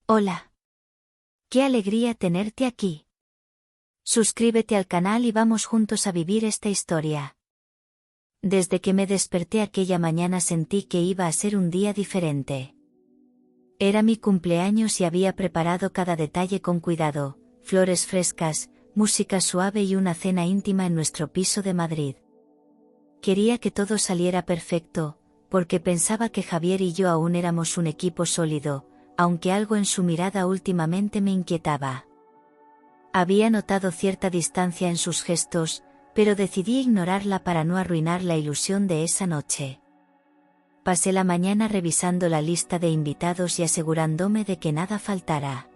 Hola. Qué alegría tenerte aquí. Suscríbete al canal y vamos juntos a vivir esta historia. Desde que me desperté aquella mañana sentí que iba a ser un día diferente. Era mi cumpleaños y había preparado cada detalle con cuidado, flores frescas, música suave y una cena íntima en nuestro piso de Madrid. Quería que todo saliera perfecto, porque pensaba que Javier y yo aún éramos un equipo sólido, aunque algo en su mirada últimamente me inquietaba. Había notado cierta distancia en sus gestos, pero decidí ignorarla para no arruinar la ilusión de esa noche. Pasé la mañana revisando la lista de invitados y asegurándome de que nada faltara.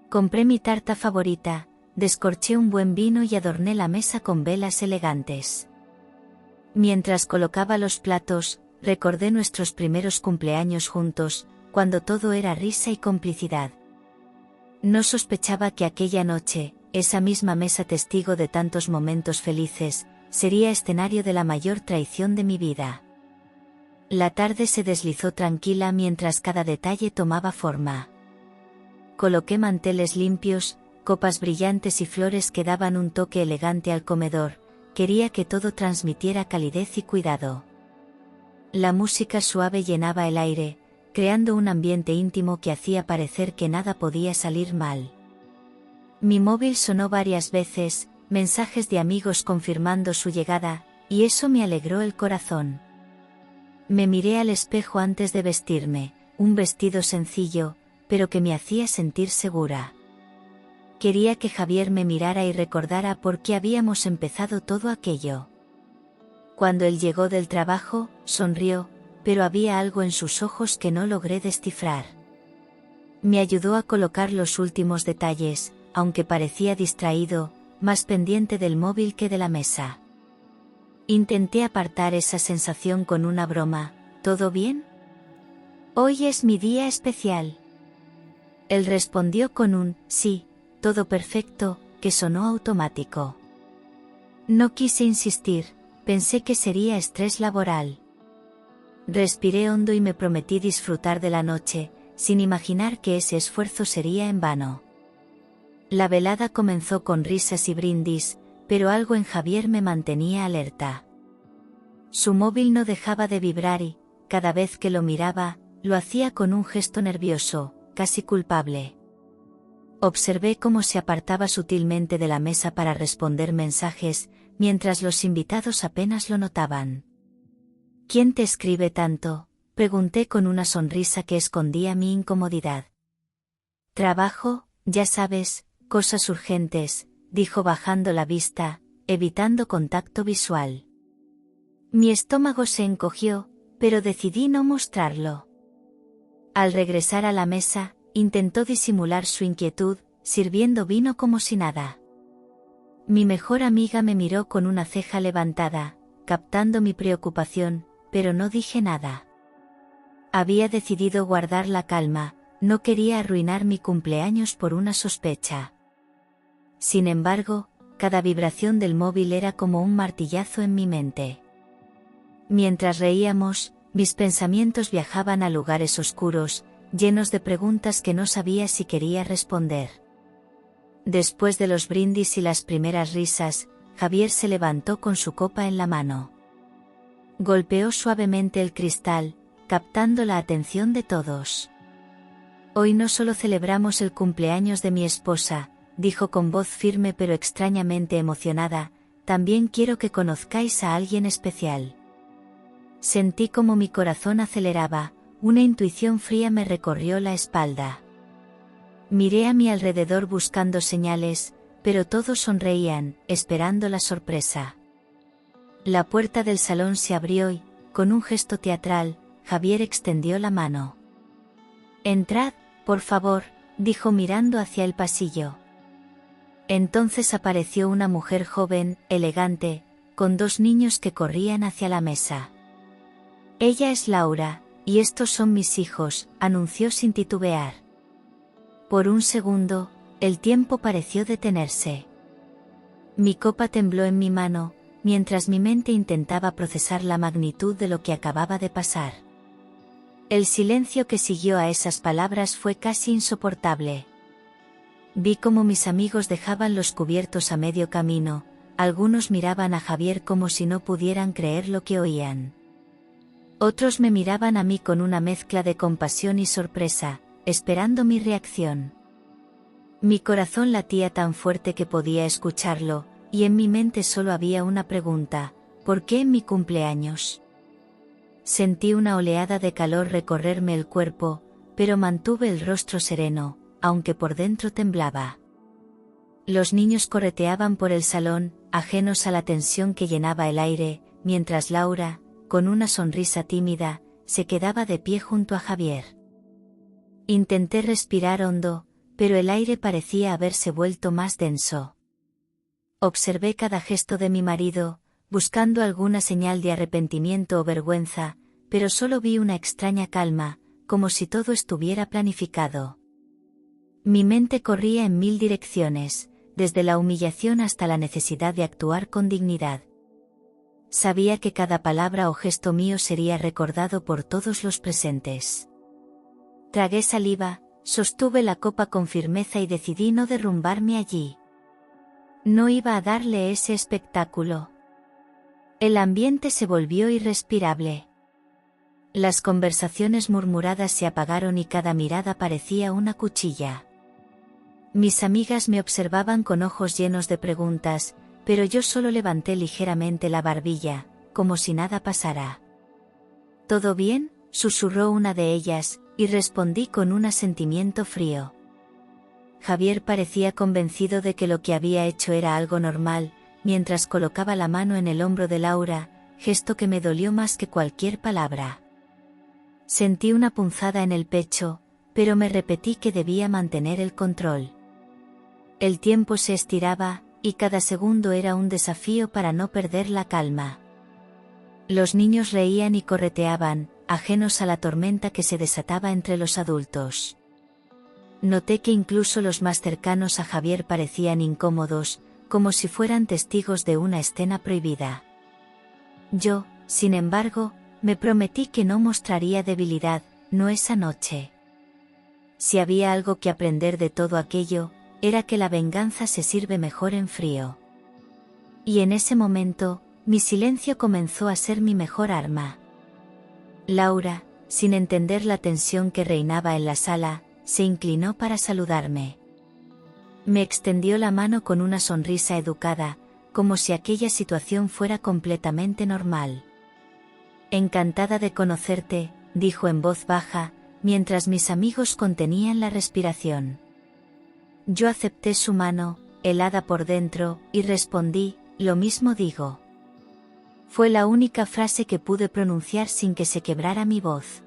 Compré mi tarta favorita, descorché un buen vino y adorné la mesa con velas elegantes. Mientras colocaba los platos, recordé nuestros primeros cumpleaños juntos, cuando todo era risa y complicidad. No sospechaba que aquella noche, esa misma mesa testigo de tantos momentos felices, sería escenario de la mayor traición de mi vida. La tarde se deslizó tranquila mientras cada detalle tomaba forma. Coloqué manteles limpios, copas brillantes y flores que daban un toque elegante al comedor. Quería que todo transmitiera calidez y cuidado. La música suave llenaba el aire, creando un ambiente íntimo que hacía parecer que nada podía salir mal. Mi móvil sonó varias veces, mensajes de amigos confirmando su llegada, y eso me alegró el corazón. Me miré al espejo antes de vestirme, un vestido sencillo, pero que me hacía sentir segura. Quería que Javier me mirara y recordara por qué habíamos empezado todo aquello. Cuando él llegó del trabajo, sonrió, pero había algo en sus ojos que no logré descifrar. Me ayudó a colocar los últimos detalles, aunque parecía distraído, más pendiente del móvil que de la mesa. Intenté apartar esa sensación con una broma. ¿Todo bien? Hoy es mi día especial. Él respondió con un sí, todo perfecto, que sonó automático. No quise insistir, pensé que sería estrés laboral. Respiré hondo y me prometí disfrutar de la noche, sin imaginar que ese esfuerzo sería en vano. La velada comenzó con risas y brindis, pero algo en Javier me mantenía alerta. Su móvil no dejaba de vibrar y, cada vez que lo miraba, lo hacía con un gesto nervioso, casi culpable. Observé cómo se apartaba sutilmente de la mesa para responder mensajes, mientras los invitados apenas lo notaban. ¿Quién te escribe tanto?, pregunté con una sonrisa que escondía mi incomodidad. Trabajo, ya sabes, cosas urgentes, dijo bajando la vista, evitando contacto visual. Mi estómago se encogió, pero decidí no mostrarlo. Al regresar a la mesa, intentó disimular su inquietud, sirviendo vino como si nada. Mi mejor amiga me miró con una ceja levantada, captando mi preocupación, pero no dije nada. Había decidido guardar la calma, no quería arruinar mi cumpleaños por una sospecha. Sin embargo, cada vibración del móvil era como un martillazo en mi mente. Mientras reíamos, mis pensamientos viajaban a lugares oscuros, llenos de preguntas que no sabía si quería responder. Después de los brindis y las primeras risas, Javier se levantó con su copa en la mano. Golpeó suavemente el cristal, captando la atención de todos. Hoy no solo celebramos el cumpleaños de mi esposa, dijo con voz firme pero extrañamente emocionada, también quiero que conozcáis a alguien especial. Sentí como mi corazón aceleraba, una intuición fría me recorrió la espalda. Miré a mi alrededor buscando señales, pero todos sonreían, esperando la sorpresa. La puerta del salón se abrió y, con un gesto teatral, Javier extendió la mano. Entrad, por favor, dijo mirando hacia el pasillo. Entonces apareció una mujer joven, elegante, con dos niños que corrían hacia la mesa. Ella es Laura, y estos son mis hijos, anunció sin titubear. Por un segundo, el tiempo pareció detenerse. Mi copa tembló en mi mano, mientras mi mente intentaba procesar la magnitud de lo que acababa de pasar. El silencio que siguió a esas palabras fue casi insoportable. Vi cómo mis amigos dejaban los cubiertos a medio camino, algunos miraban a Javier como si no pudieran creer lo que oían. Otros me miraban a mí con una mezcla de compasión y sorpresa, esperando mi reacción. Mi corazón latía tan fuerte que podía escucharlo, y en mi mente solo había una pregunta: ¿por qué en mi cumpleaños? Sentí una oleada de calor recorrerme el cuerpo, pero mantuve el rostro sereno, aunque por dentro temblaba. Los niños correteaban por el salón, ajenos a la tensión que llenaba el aire, mientras Laura, con una sonrisa tímida, se quedaba de pie junto a Javier. Intenté respirar hondo, pero el aire parecía haberse vuelto más denso. Observé cada gesto de mi marido, buscando alguna señal de arrepentimiento o vergüenza, pero solo vi una extraña calma, como si todo estuviera planificado. Mi mente corría en 1000 direcciones, desde la humillación hasta la necesidad de actuar con dignidad. Sabía que cada palabra o gesto mío sería recordado por todos los presentes. Tragué saliva, sostuve la copa con firmeza y decidí no derrumbarme allí. No iba a darle ese espectáculo. El ambiente se volvió irrespirable. Las conversaciones murmuradas se apagaron y cada mirada parecía una cuchilla. Mis amigas me observaban con ojos llenos de preguntas, pero yo solo levanté ligeramente la barbilla, como si nada pasara. ¿Todo bien?, susurró una de ellas, y respondí con un asentimiento frío. Javier parecía convencido de que lo que había hecho era algo normal, mientras colocaba la mano en el hombro de Laura, gesto que me dolió más que cualquier palabra. Sentí una punzada en el pecho, pero me repetí que debía mantener el control. El tiempo se estiraba, y cada segundo era un desafío para no perder la calma. Los niños reían y correteaban, ajenos a la tormenta que se desataba entre los adultos. Noté que incluso los más cercanos a Javier parecían incómodos, como si fueran testigos de una escena prohibida. Yo, sin embargo, me prometí que no mostraría debilidad, no esa noche. Si había algo que aprender de todo aquello, era que la venganza se sirve mejor en frío. Y en ese momento, mi silencio comenzó a ser mi mejor arma. Laura, sin entender la tensión que reinaba en la sala, se inclinó para saludarme. Me extendió la mano con una sonrisa educada, como si aquella situación fuera completamente normal. Encantada de conocerte, dijo en voz baja, mientras mis amigos contenían la respiración. Yo acepté su mano, helada por dentro, y respondí, lo mismo digo. Fue la única frase que pude pronunciar sin que se quebrara mi voz.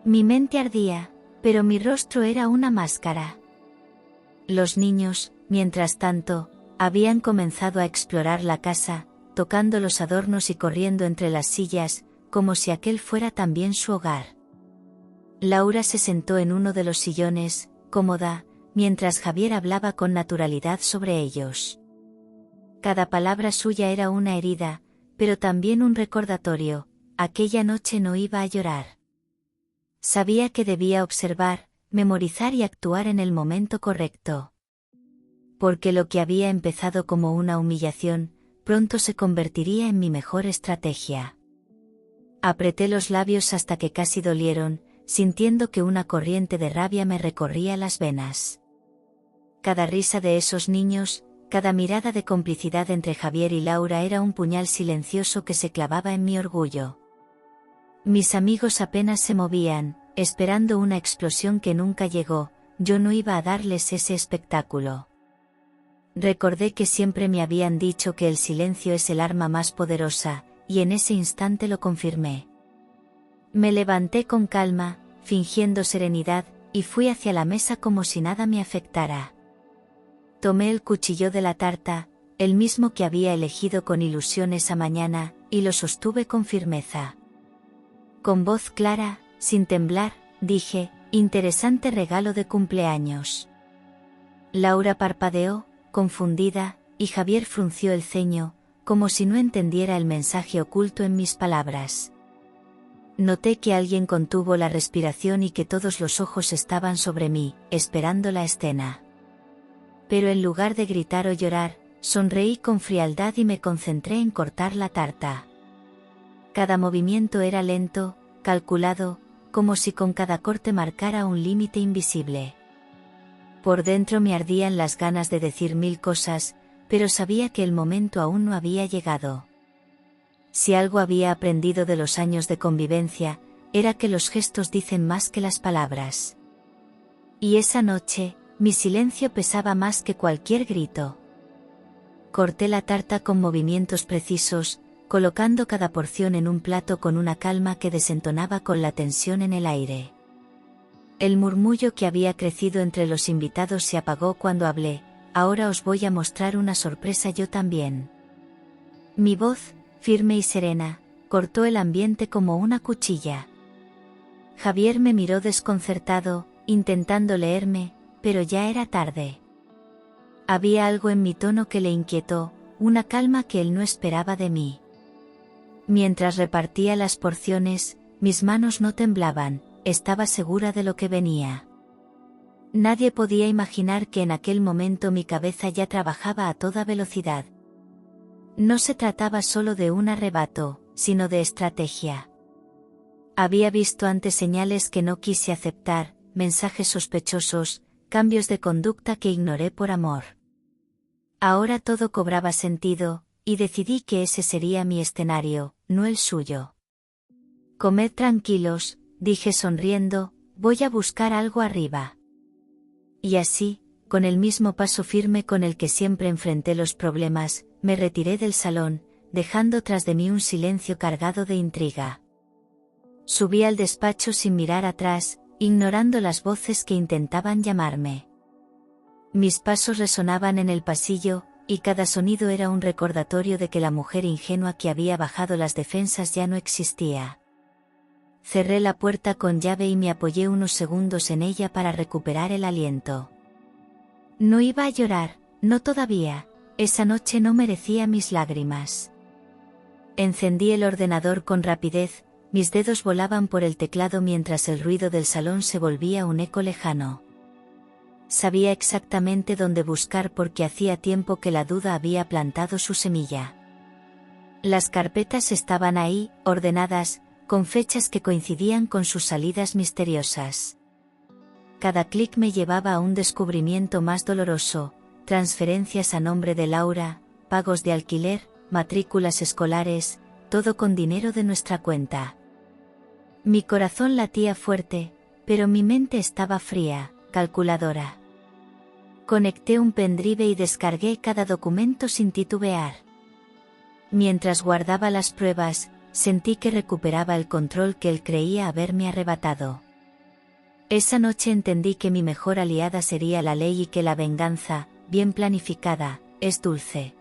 Mi mente ardía, pero mi rostro era una máscara. Los niños, mientras tanto, habían comenzado a explorar la casa, tocando los adornos y corriendo entre las sillas, como si aquel fuera también su hogar. Laura se sentó en uno de los sillones, cómoda, mientras Javier hablaba con naturalidad sobre ellos. Cada palabra suya era una herida, pero también un recordatorio: aquella noche no iba a llorar. Sabía que debía observar, memorizar y actuar en el momento correcto. Porque lo que había empezado como una humillación, pronto se convertiría en mi mejor estrategia. Apreté los labios hasta que casi dolieron, sintiendo que una corriente de rabia me recorría las venas. Cada risa de esos niños, cada mirada de complicidad entre Javier y Laura era un puñal silencioso que se clavaba en mi orgullo. Mis amigos apenas se movían, esperando una explosión que nunca llegó. Yo no iba a darles ese espectáculo. Recordé que siempre me habían dicho que el silencio es el arma más poderosa, y en ese instante lo confirmé. Me levanté con calma, fingiendo serenidad, y fui hacia la mesa como si nada me afectara. Tomé el cuchillo de la tarta, el mismo que había elegido con ilusión esa mañana, y lo sostuve con firmeza. Con voz clara, sin temblar, dije: interesante regalo de cumpleaños. Laura parpadeó, confundida, y Javier frunció el ceño, como si no entendiera el mensaje oculto en mis palabras. Noté que alguien contuvo la respiración y que todos los ojos estaban sobre mí, esperando la escena. Pero en lugar de gritar o llorar, sonreí con frialdad y me concentré en cortar la tarta. Cada movimiento era lento, calculado, como si con cada corte marcara un límite invisible. Por dentro me ardían las ganas de decir mil cosas, pero sabía que el momento aún no había llegado. Si algo había aprendido de los años de convivencia, era que los gestos dicen más que las palabras. Y esa noche, mi silencio pesaba más que cualquier grito. Corté la tarta con movimientos precisos, colocando cada porción en un plato con una calma que desentonaba con la tensión en el aire. El murmullo que había crecido entre los invitados se apagó cuando hablé: ahora os voy a mostrar una sorpresa yo también. Mi voz, firme y serena, cortó el ambiente como una cuchilla. Javier me miró desconcertado, intentando leerme, pero ya era tarde. Había algo en mi tono que le inquietó, una calma que él no esperaba de mí. Mientras repartía las porciones, mis manos no temblaban, estaba segura de lo que venía. Nadie podía imaginar que en aquel momento mi cabeza ya trabajaba a toda velocidad. No se trataba solo de un arrebato, sino de estrategia. Había visto antes señales que no quise aceptar, mensajes sospechosos, cambios de conducta que ignoré por amor. Ahora todo cobraba sentido, y decidí que ese sería mi escenario, no el suyo. Comed tranquilos, dije sonriendo, voy a buscar algo arriba. Y así, con el mismo paso firme con el que siempre enfrenté los problemas, me retiré del salón, dejando tras de mí un silencio cargado de intriga. Subí al despacho sin mirar atrás, ignorando las voces que intentaban llamarme. Mis pasos resonaban en el pasillo, y cada sonido era un recordatorio de que la mujer ingenua que había bajado las defensas ya no existía. Cerré la puerta con llave y me apoyé unos segundos en ella para recuperar el aliento. No iba a llorar, no todavía, esa noche no merecía mis lágrimas. Encendí el ordenador con rapidez, mis dedos volaban por el teclado mientras el ruido del salón se volvía un eco lejano. Sabía exactamente dónde buscar porque hacía tiempo que la duda había plantado su semilla. Las carpetas estaban ahí, ordenadas, con fechas que coincidían con sus salidas misteriosas. Cada clic me llevaba a un descubrimiento más doloroso: transferencias a nombre de Laura, pagos de alquiler, matrículas escolares, todo con dinero de nuestra cuenta. Mi corazón latía fuerte, pero mi mente estaba fría, calculadora. Conecté un pendrive y descargué cada documento sin titubear. Mientras guardaba las pruebas, sentí que recuperaba el control que él creía haberme arrebatado. Esa noche entendí que mi mejor aliada sería la ley y que la venganza, bien planificada, es dulce.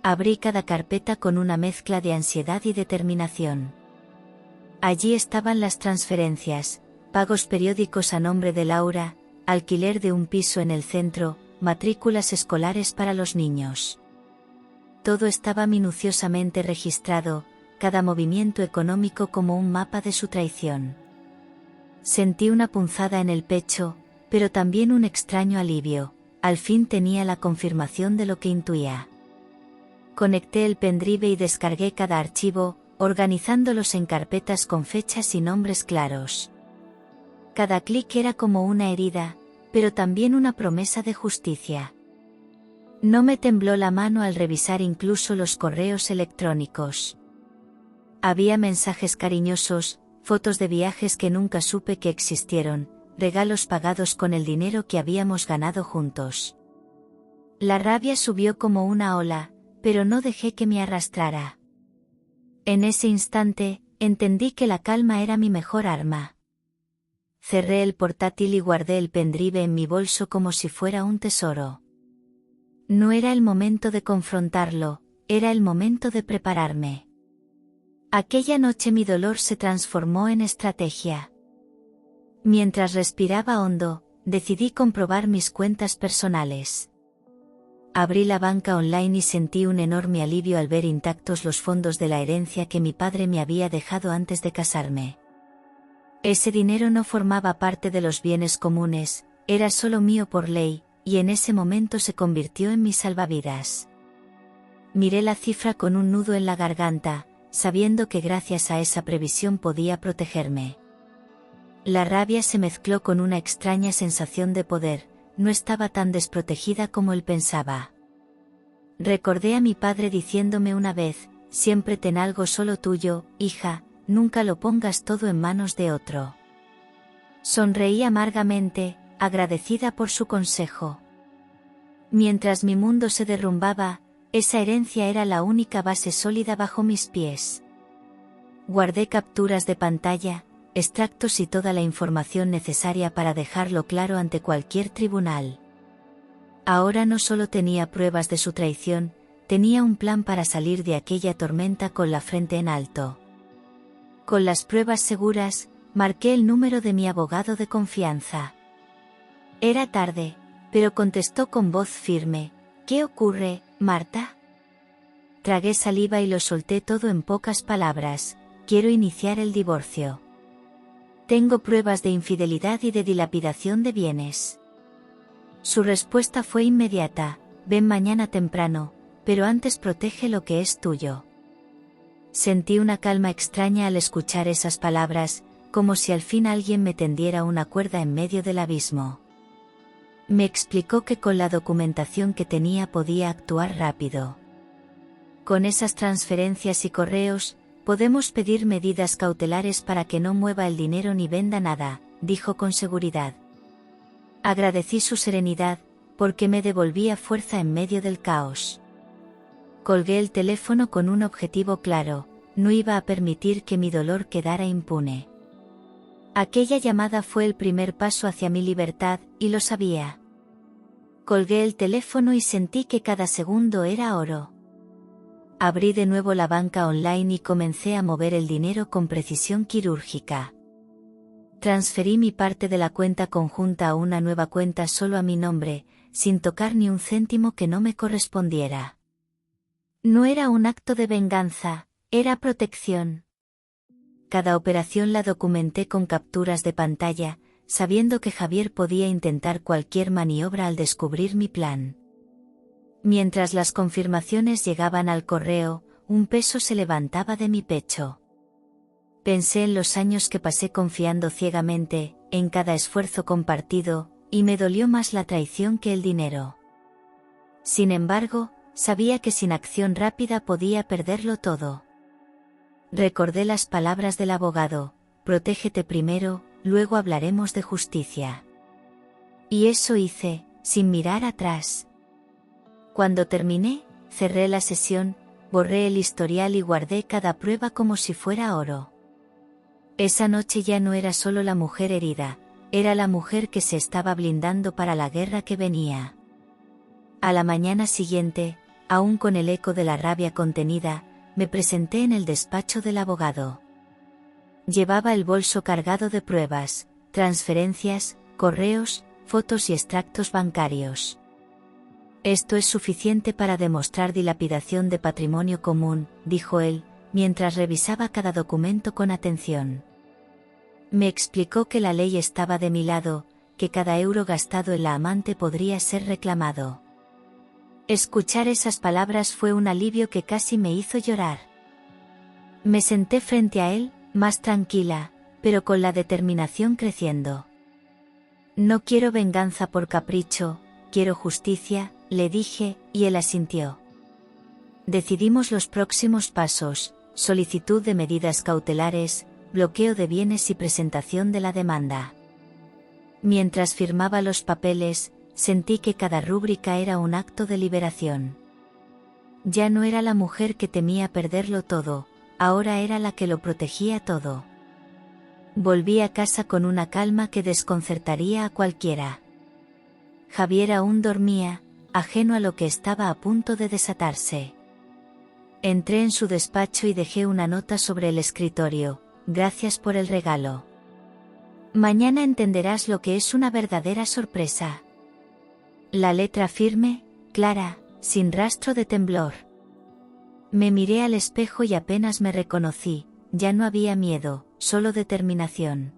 Abrí cada carpeta con una mezcla de ansiedad y determinación. Allí estaban las transferencias, pagos periódicos a nombre de Laura, alquiler de un piso en el centro, matrículas escolares para los niños. Todo estaba minuciosamente registrado, cada movimiento económico como un mapa de su traición. Sentí una punzada en el pecho, pero también un extraño alivio: al fin tenía la confirmación de lo que intuía. Conecté el pendrive y descargué cada archivo, organizándolos en carpetas con fechas y nombres claros. Cada clic era como una herida, pero también una promesa de justicia. No me tembló la mano al revisar incluso los correos electrónicos. Había mensajes cariñosos, fotos de viajes que nunca supe que existieron, regalos pagados con el dinero que habíamos ganado juntos. La rabia subió como una ola, pero no dejé que me arrastrara. En ese instante, entendí que la calma era mi mejor arma. Cerré el portátil y guardé el pendrive en mi bolso como si fuera un tesoro. No era el momento de confrontarlo, era el momento de prepararme. Aquella noche mi dolor se transformó en estrategia. Mientras respiraba hondo, decidí comprobar mis cuentas personales. Abrí la banca online y sentí un enorme alivio al ver intactos los fondos de la herencia que mi padre me había dejado antes de casarme. Ese dinero no formaba parte de los bienes comunes, era solo mío por ley, y en ese momento se convirtió en mi salvavidas. Miré la cifra con un nudo en la garganta, sabiendo que gracias a esa previsión podía protegerme. La rabia se mezcló con una extraña sensación de poder, no estaba tan desprotegida como él pensaba. Recordé a mi padre diciéndome una vez, siempre ten algo solo tuyo, hija, nunca lo pongas todo en manos de otro. Sonreí amargamente, agradecida por su consejo. Mientras mi mundo se derrumbaba, esa herencia era la única base sólida bajo mis pies. Guardé capturas de pantalla, extractos y toda la información necesaria para dejarlo claro ante cualquier tribunal. Ahora no solo tenía pruebas de su traición, tenía un plan para salir de aquella tormenta con la frente en alto. Con las pruebas seguras, marqué el número de mi abogado de confianza. Era tarde, pero contestó con voz firme, ¿qué ocurre, Marta? Tragué saliva y lo solté todo en pocas palabras, quiero iniciar el divorcio. Tengo pruebas de infidelidad y de dilapidación de bienes. Su respuesta fue inmediata, ven mañana temprano, pero antes protege lo que es tuyo. Sentí una calma extraña al escuchar esas palabras, como si al fin alguien me tendiera una cuerda en medio del abismo. Me explicó que con la documentación que tenía podía actuar rápido. Con esas transferencias y correos, podemos pedir medidas cautelares para que no mueva el dinero ni venda nada, dijo con seguridad. Agradecí su serenidad, porque me devolvía fuerza en medio del caos. Colgué el teléfono con un objetivo claro, no iba a permitir que mi dolor quedara impune. Aquella llamada fue el primer paso hacia mi libertad, y lo sabía. Colgué el teléfono y sentí que cada segundo era oro. Abrí de nuevo la banca online y comencé a mover el dinero con precisión quirúrgica. Transferí mi parte de la cuenta conjunta a una nueva cuenta solo a mi nombre, sin tocar ni un céntimo que no me correspondiera. No era un acto de venganza, era protección. Cada operación la documenté con capturas de pantalla, sabiendo que Javier podía intentar cualquier maniobra al descubrir mi plan. Mientras las confirmaciones llegaban al correo, un peso se levantaba de mi pecho. Pensé en los años que pasé confiando ciegamente, en cada esfuerzo compartido, y me dolió más la traición que el dinero. Sin embargo, sabía que sin acción rápida podía perderlo todo. Recordé las palabras del abogado, protégete primero, luego hablaremos de justicia. Y eso hice, sin mirar atrás. Cuando terminé, cerré la sesión, borré el historial y guardé cada prueba como si fuera oro. Esa noche ya no era solo la mujer herida, era la mujer que se estaba blindando para la guerra que venía. A la mañana siguiente, aún con el eco de la rabia contenida, me presenté en el despacho del abogado. Llevaba el bolso cargado de pruebas, transferencias, correos, fotos y extractos bancarios. Esto es suficiente para demostrar dilapidación de patrimonio común, dijo él, mientras revisaba cada documento con atención. Me explicó que la ley estaba de mi lado, que cada euro gastado en la amante podría ser reclamado. Escuchar esas palabras fue un alivio que casi me hizo llorar. Me senté frente a él, más tranquila, pero con la determinación creciendo. No quiero venganza por capricho, quiero justicia, le dije, y él asintió. Decidimos los próximos pasos, solicitud de medidas cautelares, bloqueo de bienes y presentación de la demanda. Mientras firmaba los papeles, sentí que cada rúbrica era un acto de liberación. Ya no era la mujer que temía perderlo todo, ahora era la que lo protegía todo. Volví a casa con una calma que desconcertaría a cualquiera. Javier aún dormía, ajeno a lo que estaba a punto de desatarse. Entré en su despacho y dejé una nota sobre el escritorio, gracias por el regalo. Mañana entenderás lo que es una verdadera sorpresa. La letra firme, clara, sin rastro de temblor. Me miré al espejo y apenas me reconocí, ya no había miedo, solo determinación.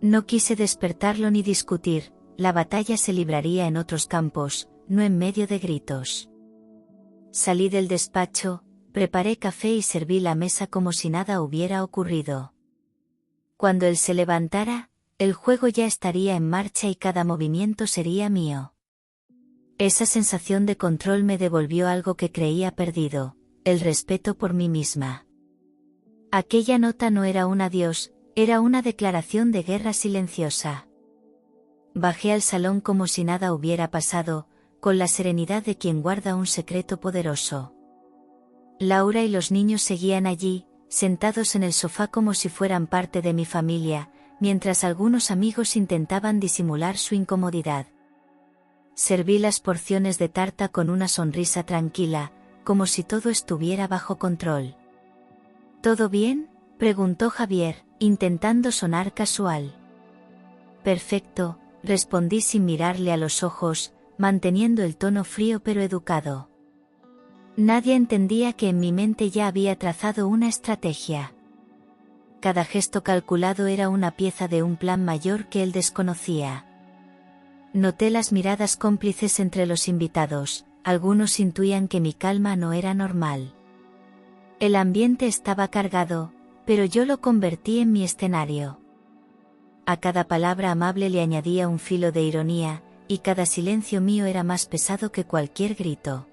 No quise despertarlo ni discutir, la batalla se libraría en otros campos, no en medio de gritos. Salí del despacho, preparé café y serví la mesa como si nada hubiera ocurrido. Cuando él se levantara, el juego ya estaría en marcha y cada movimiento sería mío. Esa sensación de control me devolvió algo que creía perdido, el respeto por mí misma. Aquella nota no era un adiós, era una declaración de guerra silenciosa. Bajé al salón como si nada hubiera pasado, con la serenidad de quien guarda un secreto poderoso. Laura y los niños seguían allí, sentados en el sofá como si fueran parte de mi familia, mientras algunos amigos intentaban disimular su incomodidad. Serví las porciones de tarta con una sonrisa tranquila, como si todo estuviera bajo control. ¿Todo bien?, preguntó Javier, intentando sonar casual. Perfecto, respondí sin mirarle a los ojos, manteniendo el tono frío pero educado. Nadie entendía que en mi mente ya había trazado una estrategia. Cada gesto calculado era una pieza de un plan mayor que él desconocía. Noté las miradas cómplices entre los invitados, algunos intuían que mi calma no era normal. El ambiente estaba cargado, pero yo lo convertí en mi escenario. A cada palabra amable le añadía un filo de ironía, y cada silencio mío era más pesado que cualquier grito.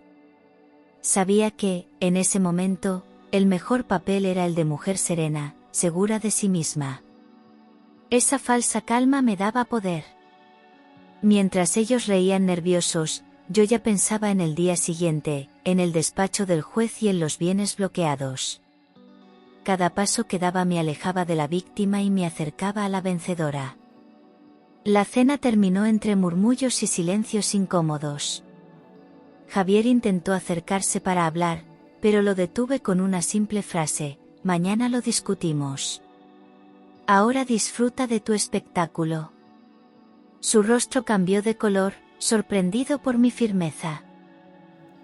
Sabía que, en ese momento, el mejor papel era el de mujer serena, segura de sí misma. Esa falsa calma me daba poder. Mientras ellos reían nerviosos, yo ya pensaba en el día siguiente, en el despacho del juez y en los bienes bloqueados. Cada paso que daba me alejaba de la víctima y me acercaba a la vencedora. La cena terminó entre murmullos y silencios incómodos. Javier intentó acercarse para hablar, pero lo detuve con una simple frase: mañana lo discutimos. Ahora disfruta de tu espectáculo. Su rostro cambió de color, sorprendido por mi firmeza.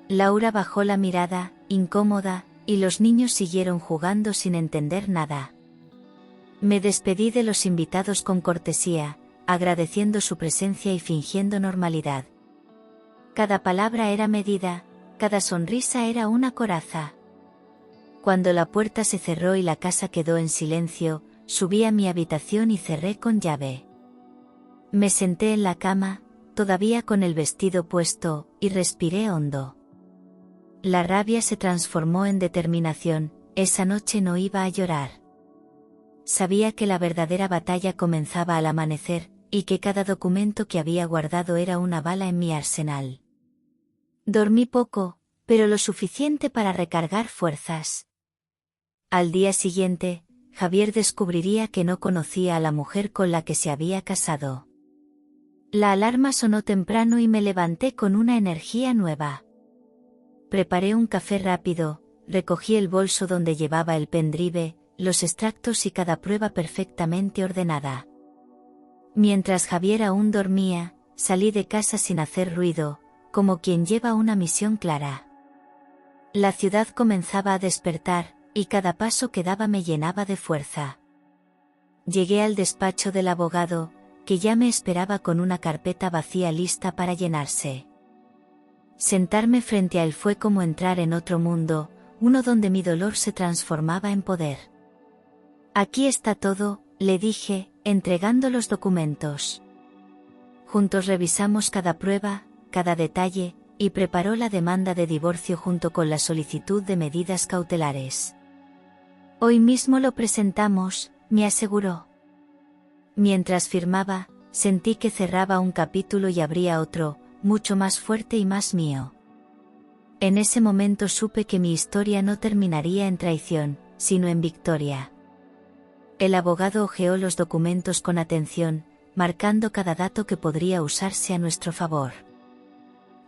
Laura bajó la mirada, incómoda, y los niños siguieron jugando sin entender nada. Me despedí de los invitados con cortesía, agradeciendo su presencia y fingiendo normalidad. Cada palabra era medida, cada sonrisa era una coraza. Cuando la puerta se cerró y la casa quedó en silencio, subí a mi habitación y cerré con llave. Me senté en la cama, todavía con el vestido puesto, y respiré hondo. La rabia se transformó en determinación, esa noche no iba a llorar. Sabía que la verdadera batalla comenzaba al amanecer, y que cada documento que había guardado era una bala en mi arsenal. Dormí poco, pero lo suficiente para recargar fuerzas. Al día siguiente, Javier descubriría que no conocía a la mujer con la que se había casado. La alarma sonó temprano y me levanté con una energía nueva. Preparé un café rápido, recogí el bolso donde llevaba el pendrive, los extractos y cada prueba perfectamente ordenada. Mientras Javier aún dormía, salí de casa sin hacer ruido, como quien lleva una misión clara. La ciudad comenzaba a despertar, y cada paso que daba me llenaba de fuerza. Llegué al despacho del abogado, que ya me esperaba con una carpeta vacía lista para llenarse. Sentarme frente a él fue como entrar en otro mundo, uno donde mi dolor se transformaba en poder. Aquí está todo, le dije, entregando los documentos. Juntos revisamos cada prueba, cada detalle, y preparó la demanda de divorcio junto con la solicitud de medidas cautelares. Hoy mismo lo presentamos, me aseguró. Mientras firmaba, sentí que cerraba un capítulo y abría otro, mucho más fuerte y más mío. En ese momento supe que mi historia no terminaría en traición, sino en victoria. El abogado hojeó los documentos con atención, marcando cada dato que podría usarse a nuestro favor.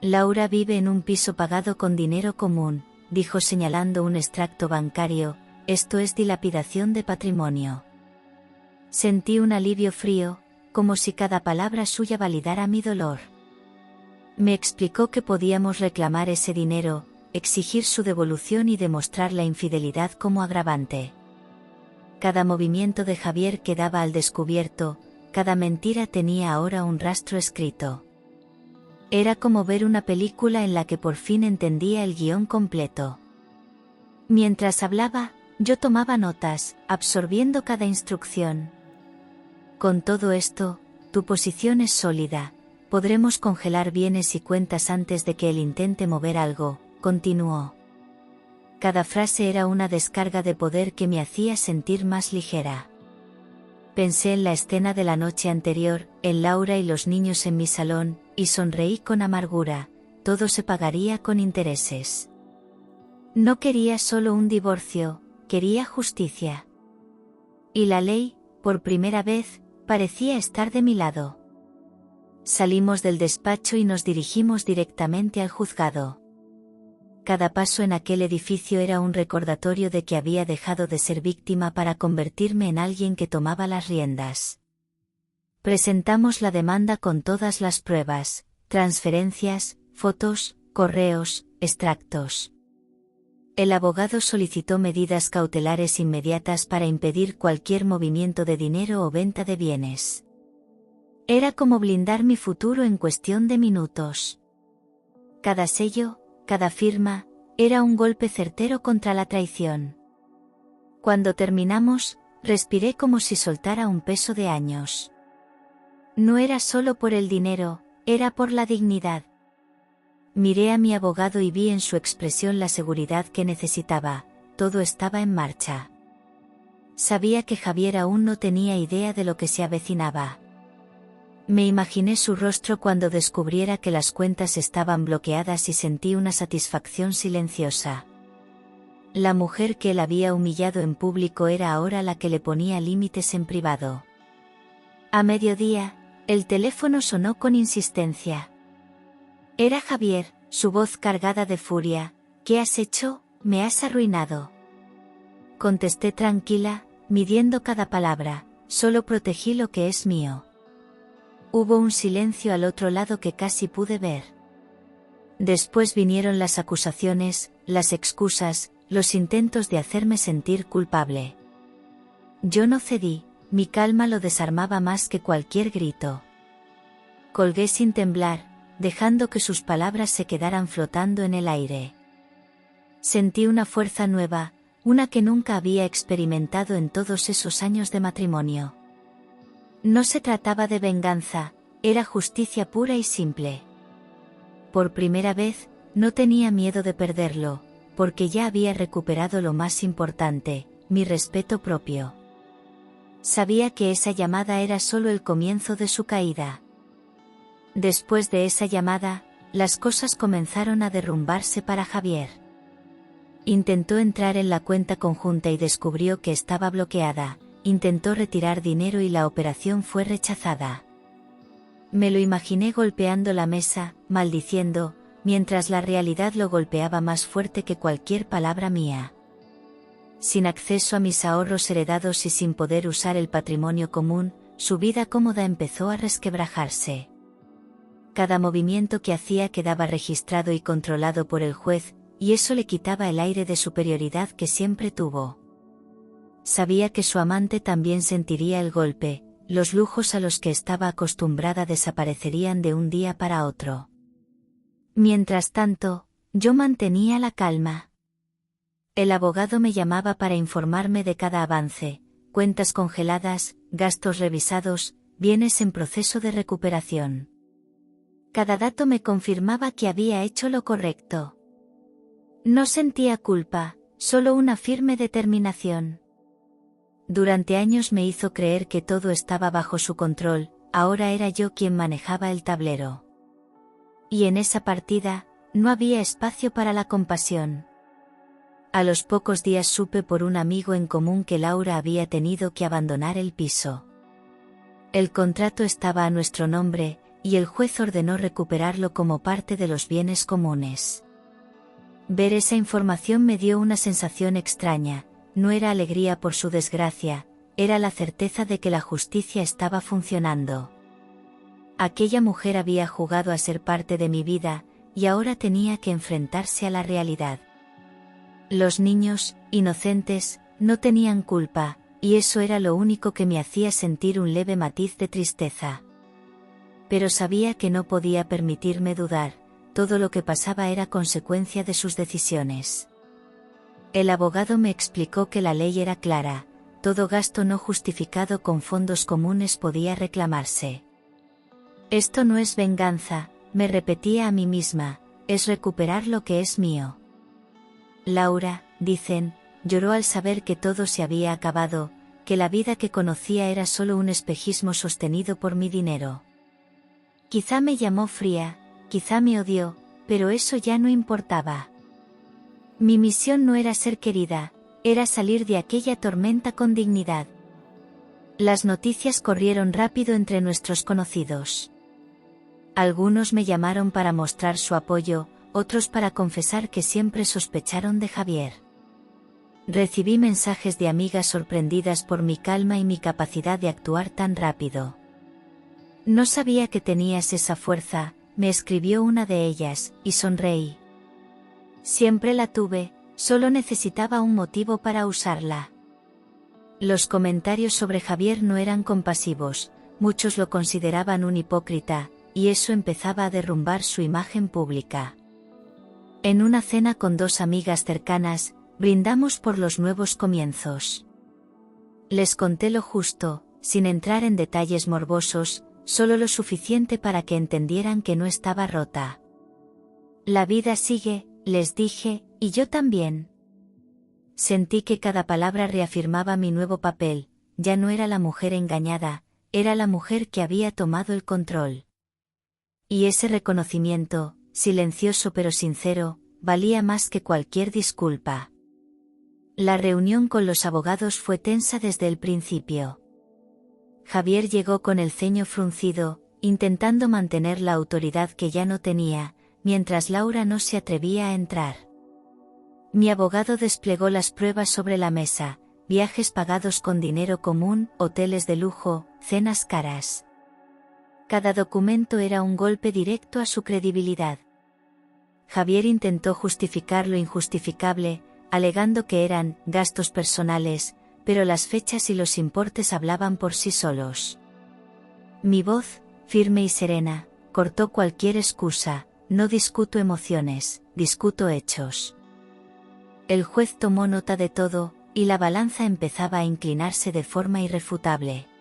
Laura vive en un piso pagado con dinero común, dijo señalando un extracto bancario, esto es dilapidación de patrimonio. Sentí un alivio frío, como si cada palabra suya validara mi dolor. Me explicó que podíamos reclamar ese dinero, exigir su devolución y demostrar la infidelidad como agravante. Cada movimiento de Javier quedaba al descubierto, cada mentira tenía ahora un rastro escrito. Era como ver una película en la que por fin entendía el guión completo. Mientras hablaba, yo tomaba notas, absorbiendo cada instrucción. Con todo esto, tu posición es sólida, podremos congelar bienes y cuentas antes de que él intente mover algo, continuó. Cada frase era una descarga de poder que me hacía sentir más ligera. Pensé en la escena de la noche anterior, en Laura y los niños en mi salón, y sonreí con amargura, todo se pagaría con intereses. No quería solo un divorcio, quería justicia. Y la ley, por primera vez, parecía estar de mi lado. Salimos del despacho y nos dirigimos directamente al juzgado. Cada paso en aquel edificio era un recordatorio de que había dejado de ser víctima para convertirme en alguien que tomaba las riendas. Presentamos la demanda con todas las pruebas, transferencias, fotos, correos, extractos. El abogado solicitó medidas cautelares inmediatas para impedir cualquier movimiento de dinero o venta de bienes. Era como blindar mi futuro en cuestión de minutos. Cada sello, cada firma, era un golpe certero contra la traición. Cuando terminamos, respiré como si soltara un peso de años. No era solo por el dinero, era por la dignidad. Miré a mi abogado y vi en su expresión la seguridad que necesitaba, todo estaba en marcha. Sabía que Javier aún no tenía idea de lo que se avecinaba. Me imaginé su rostro cuando descubriera que las cuentas estaban bloqueadas y sentí una satisfacción silenciosa. La mujer que él había humillado en público era ahora la que le ponía límites en privado. A mediodía, el teléfono sonó con insistencia. Era Javier, su voz cargada de furia. ¿Qué has hecho? Me has arruinado. Contesté tranquila, midiendo cada palabra, solo protegí lo que es mío. Hubo un silencio al otro lado que casi pude ver. Después vinieron las acusaciones, las excusas, los intentos de hacerme sentir culpable. Yo no cedí, mi calma lo desarmaba más que cualquier grito. Colgué sin temblar, dejando que sus palabras se quedaran flotando en el aire. Sentí una fuerza nueva, una que nunca había experimentado en todos esos años de matrimonio. No se trataba de venganza, era justicia pura y simple. Por primera vez, no tenía miedo de perderlo, porque ya había recuperado lo más importante, mi respeto propio. Sabía que esa llamada era solo el comienzo de su caída. Después de esa llamada, las cosas comenzaron a derrumbarse para Javier. Intentó entrar en la cuenta conjunta y descubrió que estaba bloqueada. Intentó retirar dinero y la operación fue rechazada. Me lo imaginé golpeando la mesa, maldiciendo, mientras la realidad lo golpeaba más fuerte que cualquier palabra mía. Sin acceso a mis ahorros heredados y sin poder usar el patrimonio común, su vida cómoda empezó a resquebrajarse. Cada movimiento que hacía quedaba registrado y controlado por el juez, y eso le quitaba el aire de superioridad que siempre tuvo. Sabía que su amante también sentiría el golpe, los lujos a los que estaba acostumbrada desaparecerían de un día para otro. Mientras tanto, yo mantenía la calma. El abogado me llamaba para informarme de cada avance, cuentas congeladas, gastos revisados, bienes en proceso de recuperación. Cada dato me confirmaba que había hecho lo correcto. No sentía culpa, solo una firme determinación. Durante años me hizo creer que todo estaba bajo su control, ahora era yo quien manejaba el tablero. Y en esa partida, no había espacio para la compasión. A los pocos días supe por un amigo en común que Laura había tenido que abandonar el piso. El contrato estaba a nuestro nombre, y el juez ordenó recuperarlo como parte de los bienes comunes. Ver esa información me dio una sensación extraña. No era alegría por su desgracia, era la certeza de que la justicia estaba funcionando. Aquella mujer había jugado a ser parte de mi vida, y ahora tenía que enfrentarse a la realidad. Los niños, inocentes, no tenían culpa, y eso era lo único que me hacía sentir un leve matiz de tristeza. Pero sabía que no podía permitirme dudar, todo lo que pasaba era consecuencia de sus decisiones. El abogado me explicó que la ley era clara, todo gasto no justificado con fondos comunes podía reclamarse. Esto no es venganza, me repetía a mí misma, es recuperar lo que es mío. Laura, dicen, lloró al saber que todo se había acabado, que la vida que conocía era solo un espejismo sostenido por mi dinero. Quizá me llamó fría, quizá me odió, pero eso ya no importaba. Mi misión no era ser querida, era salir de aquella tormenta con dignidad. Las noticias corrieron rápido entre nuestros conocidos. Algunos me llamaron para mostrar su apoyo, otros para confesar que siempre sospecharon de Javier. Recibí mensajes de amigas sorprendidas por mi calma y mi capacidad de actuar tan rápido. No sabía que tenías esa fuerza, me escribió una de ellas, y sonreí. Siempre la tuve, solo necesitaba un motivo para usarla. Los comentarios sobre Javier no eran compasivos, muchos lo consideraban un hipócrita, y eso empezaba a derrumbar su imagen pública. En una cena con dos amigas cercanas, brindamos por los nuevos comienzos. Les conté lo justo, sin entrar en detalles morbosos, solo lo suficiente para que entendieran que no estaba rota. La vida sigue, les dije, y yo también. Sentí que cada palabra reafirmaba mi nuevo papel, ya no era la mujer engañada, era la mujer que había tomado el control. Y ese reconocimiento, silencioso pero sincero, valía más que cualquier disculpa. La reunión con los abogados fue tensa desde el principio. Javier llegó con el ceño fruncido, intentando mantener la autoridad que ya no tenía, mientras Laura no se atrevía a entrar. Mi abogado desplegó las pruebas sobre la mesa, viajes pagados con dinero común, hoteles de lujo, cenas caras. Cada documento era un golpe directo a su credibilidad. Javier intentó justificar lo injustificable, alegando que eran gastos personales, pero las fechas y los importes hablaban por sí solos. Mi voz, firme y serena, cortó cualquier excusa, no discuto emociones, discuto hechos. El juez tomó nota de todo, y la balanza empezaba a inclinarse de forma irrefutable.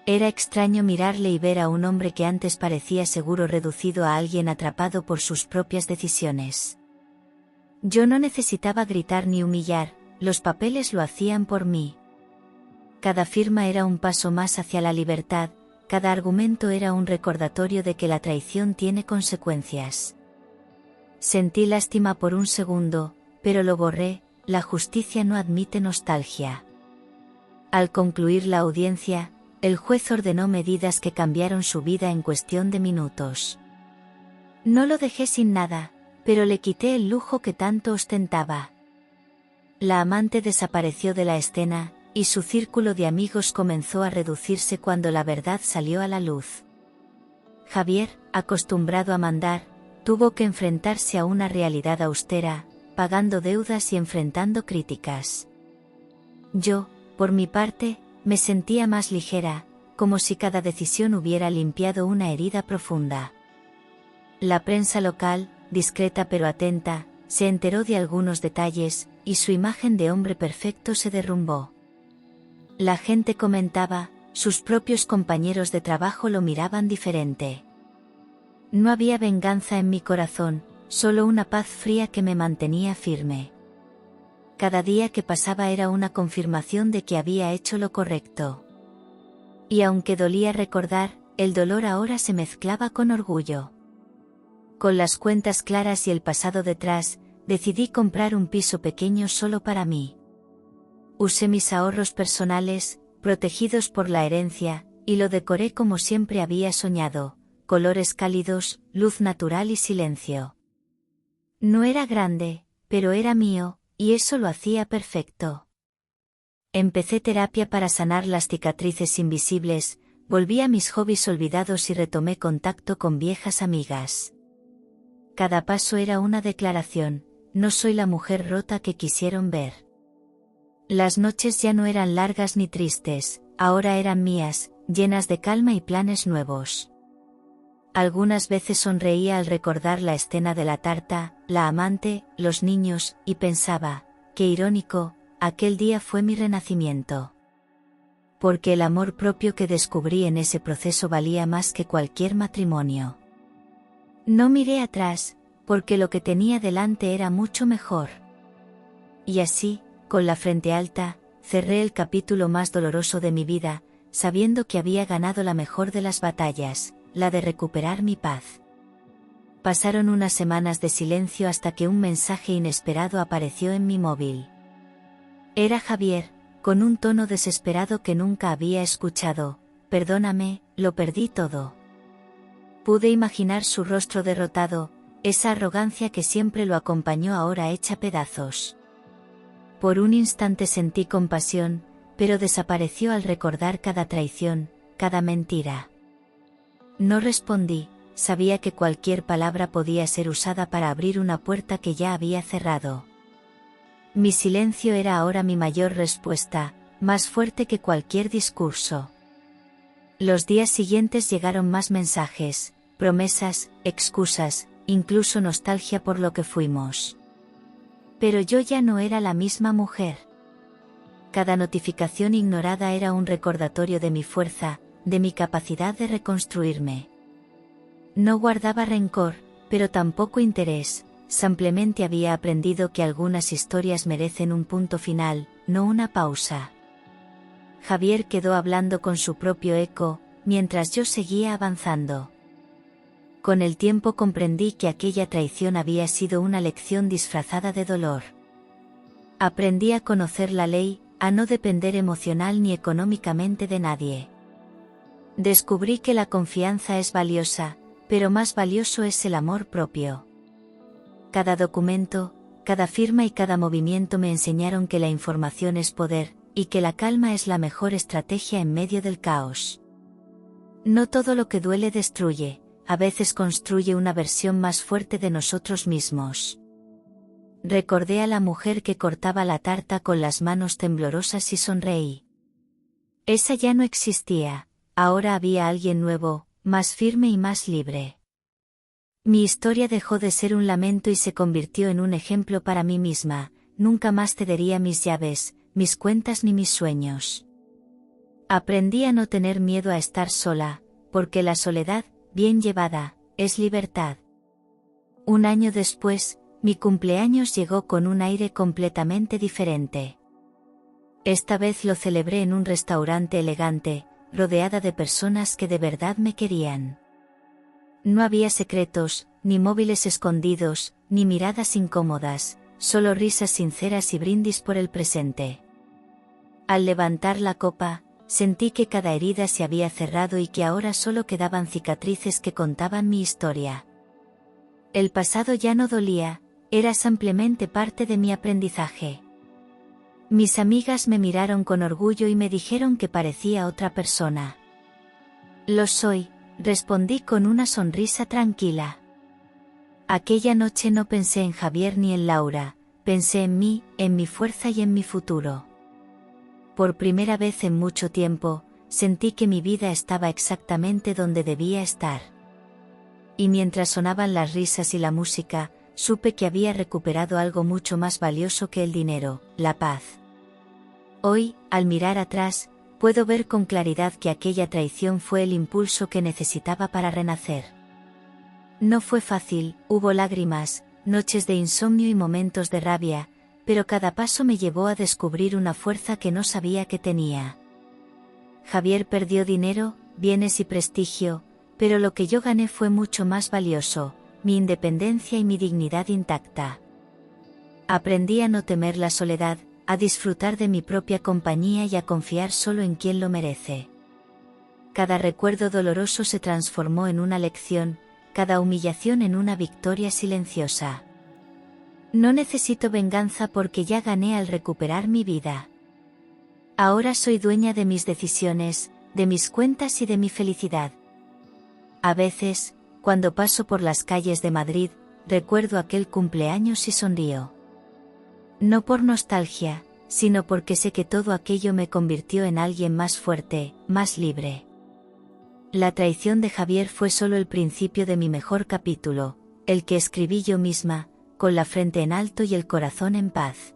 Era extraño mirarle y ver a un hombre que antes parecía seguro reducido a alguien atrapado por sus propias decisiones. Yo no necesitaba gritar ni humillar, los papeles lo hacían por mí. Cada firma era un paso más hacia la libertad, cada argumento era un recordatorio de que la traición tiene consecuencias. Sentí lástima por un segundo, pero lo borré, la justicia no admite nostalgia. Al concluir la audiencia, el juez ordenó medidas que cambiaron su vida en cuestión de minutos. No lo dejé sin nada, pero le quité el lujo que tanto ostentaba. La amante desapareció de la escena, y su círculo de amigos comenzó a reducirse cuando la verdad salió a la luz. Javier, acostumbrado a mandar, tuvo que enfrentarse a una realidad austera, pagando deudas y enfrentando críticas. Yo, por mi parte, me sentía más ligera, como si cada decisión hubiera limpiado una herida profunda. La prensa local, discreta pero atenta, se enteró de algunos detalles, y su imagen de hombre perfecto se derrumbó. La gente comentaba, sus propios compañeros de trabajo lo miraban diferente. No había venganza en mi corazón, solo una paz fría que me mantenía firme. Cada día que pasaba era una confirmación de que había hecho lo correcto. Y aunque dolía recordar, el dolor ahora se mezclaba con orgullo. Con las cuentas claras y el pasado detrás, decidí comprar un piso pequeño solo para mí. Usé mis ahorros personales, protegidos por la herencia, y lo decoré como siempre había soñado, colores cálidos, luz natural y silencio. No era grande, pero era mío, y eso lo hacía perfecto. Empecé terapia para sanar las cicatrices invisibles, Volví a mis hobbies olvidados y retomé contacto con viejas amigas. Cada paso era una declaración: no soy la mujer rota que quisieron ver. Las noches ya no eran largas ni tristes, ahora eran mías, llenas de calma y planes nuevos. Algunas veces sonreía al recordar la escena de la tarta, la amante, los niños, y pensaba: qué irónico, aquel día fue mi renacimiento. Porque el amor propio que descubrí en ese proceso valía más que cualquier matrimonio. No miré atrás, porque lo que tenía delante era mucho mejor. Y así, con la frente alta, cerré el capítulo más doloroso de mi vida, sabiendo que había ganado la mejor de las batallas, la de recuperar mi paz. Pasaron unas semanas de silencio hasta que un mensaje inesperado apareció en mi móvil. Era Javier, con un tono desesperado que nunca había escuchado: perdóname, lo perdí todo. Pude imaginar su rostro derrotado, esa arrogancia que siempre lo acompañó ahora hecha pedazos. Por un instante sentí compasión, pero desapareció al recordar cada traición, cada mentira. No respondí, sabía que cualquier palabra podía ser usada para abrir una puerta que ya había cerrado. Mi silencio era ahora mi mayor respuesta, más fuerte que cualquier discurso. Los días siguientes llegaron más mensajes, promesas, excusas, incluso nostalgia por lo que fuimos. Pero yo ya no era la misma mujer. Cada notificación ignorada era un recordatorio de mi fuerza, de mi capacidad de reconstruirme. No guardaba rencor, pero tampoco interés, simplemente había aprendido que algunas historias merecen un punto final, no una pausa. Javier quedó hablando con su propio eco, mientras yo seguía avanzando. Con el tiempo comprendí que aquella traición había sido una lección disfrazada de dolor. Aprendí a conocer la ley, a no depender emocional ni económicamente de nadie. Descubrí que la confianza es valiosa, pero más valioso es el amor propio. Cada documento, cada firma y cada movimiento me enseñaron que la información es poder, y que la calma es la mejor estrategia en medio del caos. No todo lo que duele destruye, a veces construye una versión más fuerte de nosotros mismos. Recordé a la mujer que cortaba la tarta con las manos temblorosas y sonreí. Esa ya no existía, ahora había alguien nuevo, más firme y más libre. Mi historia dejó de ser un lamento y se convirtió en un ejemplo para mí misma: nunca más cedería mis llaves, mis cuentas ni mis sueños. Aprendí a no tener miedo a estar sola, porque la soledad, bien llevada, es libertad. Un año después, mi cumpleaños llegó con un aire completamente diferente. Esta vez lo celebré en un restaurante elegante, rodeada de personas que de verdad me querían. No había secretos, ni móviles escondidos, ni miradas incómodas, solo risas sinceras y brindis por el presente. Al levantar la copa, sentí que cada herida se había cerrado y que ahora solo quedaban cicatrices que contaban mi historia. El pasado ya no dolía, era simplemente parte de mi aprendizaje. Mis amigas me miraron con orgullo y me dijeron que parecía otra persona. Lo soy, respondí con una sonrisa tranquila. Aquella noche no pensé en Javier ni en Laura, pensé en mí, en mi fuerza y en mi futuro. Por primera vez en mucho tiempo, sentí que mi vida estaba exactamente donde debía estar. Y mientras sonaban las risas y la música, supe que había recuperado algo mucho más valioso que el dinero: la paz. Hoy, al mirar atrás, puedo ver con claridad que aquella traición fue el impulso que necesitaba para renacer. No fue fácil, hubo lágrimas, noches de insomnio y momentos de rabia, pero cada paso me llevó a descubrir una fuerza que no sabía que tenía. Javier perdió dinero, bienes y prestigio, pero lo que yo gané fue mucho más valioso: mi independencia y mi dignidad intacta. Aprendí a no temer la soledad, a disfrutar de mi propia compañía y a confiar solo en quien lo merece. Cada recuerdo doloroso se transformó en una lección, cada humillación en una victoria silenciosa. No necesito venganza porque ya gané al recuperar mi vida. Ahora soy dueña de mis decisiones, de mis cuentas y de mi felicidad. A veces, cuando paso por las calles de Madrid, recuerdo aquel cumpleaños y sonrío. No por nostalgia, sino porque sé que todo aquello me convirtió en alguien más fuerte, más libre. La traición de Javier fue solo el principio de mi mejor capítulo, el que escribí yo misma, con la frente en alto y el corazón en paz.